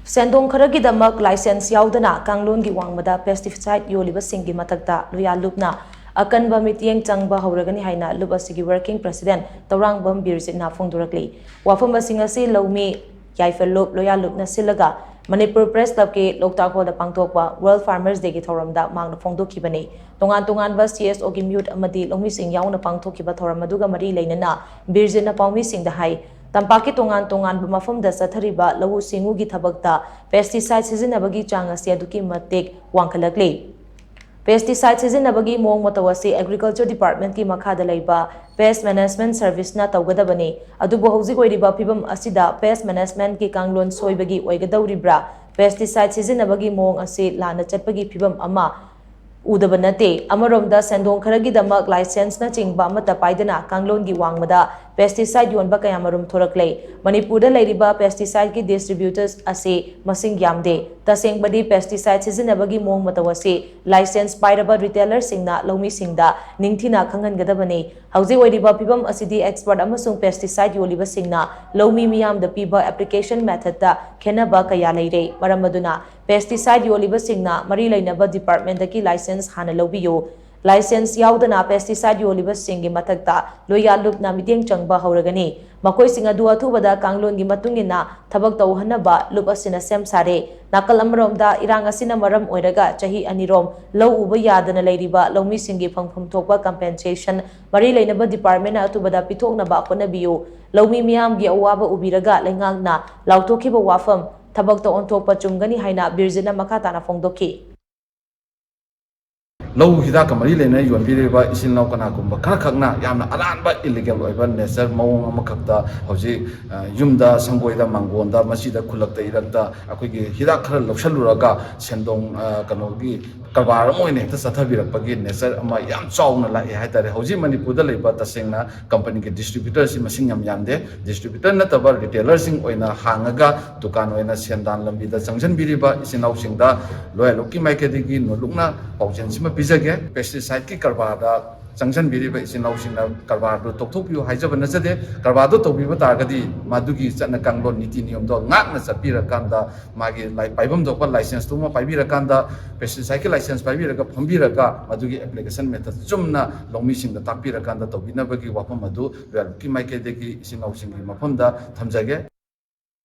Sendong kharagidamak license Yaodana Kanglongi wangmada pesticide Yolliba Singi Mathakta Loyalupna Akanba Mityeng Changba Houragani haina lup asigi working president Taurangbam Birzitna Fongdurakli Wafam asingasi Lomi Yaifelup Loyalupna Silaga Manipur Press Club ke Loktak Hoda Pangtokpa World Farmers Day ki thoramda mangna Fongdokibani Tongan ba CSO ki mute amadi Lomi Sing yauna pangthokiba thoramaduga mari leinana Birzitna Paumi Sing da hai Tampaki tongan bumafam da sathariba lawu singu gi thabakta pesticide sizinabagi chang asi aduki matek wangkhalakle pesticide sizinabagi mong motawasi agriculture department ki makhada leiba pest management service na tawgadabani adubo hauji oiriba phibam asida pest management ki kanglon soibagi oigadawribra pesticide sizinabagi mong asi lana chatpagi phibam ama Udabanate, Amaromda Sendong Kharagidamak license na Changba amata paidana Kanglon gi wangmada pesticide yonba kayamarum thorakle Manipurda leiriba pesticide ki distributors ase masing yamde tasengbadi pesticide sizinabagi mong matawase license pairaba retailer singna lomi singda ningthina khangangadabani hauji oiriba pibam asidi expert amasung pesticide yoliba singna lomi miyam da piba application method ta khenaba kaya leire maramaduna pesticide yoliba singna mari leinaba department da ki license hana lobiyo license Yaodana pesticide Yolliba Singi Mathakta Loyalup na Mityeng Changba Houragani Makoi singa dua thubada Kanglon gi matungina thabak tauhanaba lup asina sem sare nakal amromda irang asina maram oiraga chahi anirom low uba yadana leiriba lomi singi phangphum thokpa compensation mari leinaba department atubada pithoknaba konabiyo lomi miyam gi awaba ubiraga lengangna lautokhiba wafam thabak ta onthokpa chumgani haina Birzitna makhatana fongdoki Low Hidaka Marilena, you and Piriba is in Lokanakuma, Kakana, Yamna, Alan, illegal, Nesser, Mawang Makakta, Jose, Yumda, Sangoida, Mangonda, Masida, Kulakta, Irata, Akwiki, Hidaka, Lokshaluraga, Sendong Kanogi, Kavaramo in the Satavira Pagin, Nesser, my young song like Hatari, Jose Manipur, but the Singna, company distributors in Masingam Yande, distributor Nataba, retailers in Oina, Hangaga, Tukano in a Sendan Lambida, Sanction Biriba is in Aushinda, Loyalup Makadigi, Nuluna, Pauchensima. Pesticide ki karbada sanction biriba isin lausina karbado tokthokpiu haijaba nasade karbado tokbiba targadi madugi chana kanglon niti niyom do ngakna sapira kanda magi paibam dokpa license tuma paibira kanda pesticide ki license paibira ka phambira ka madugi application method chumna longmi singda takpira kanda tobina bagi wapam madu ki maike degi isin lausingi mafamda thamjage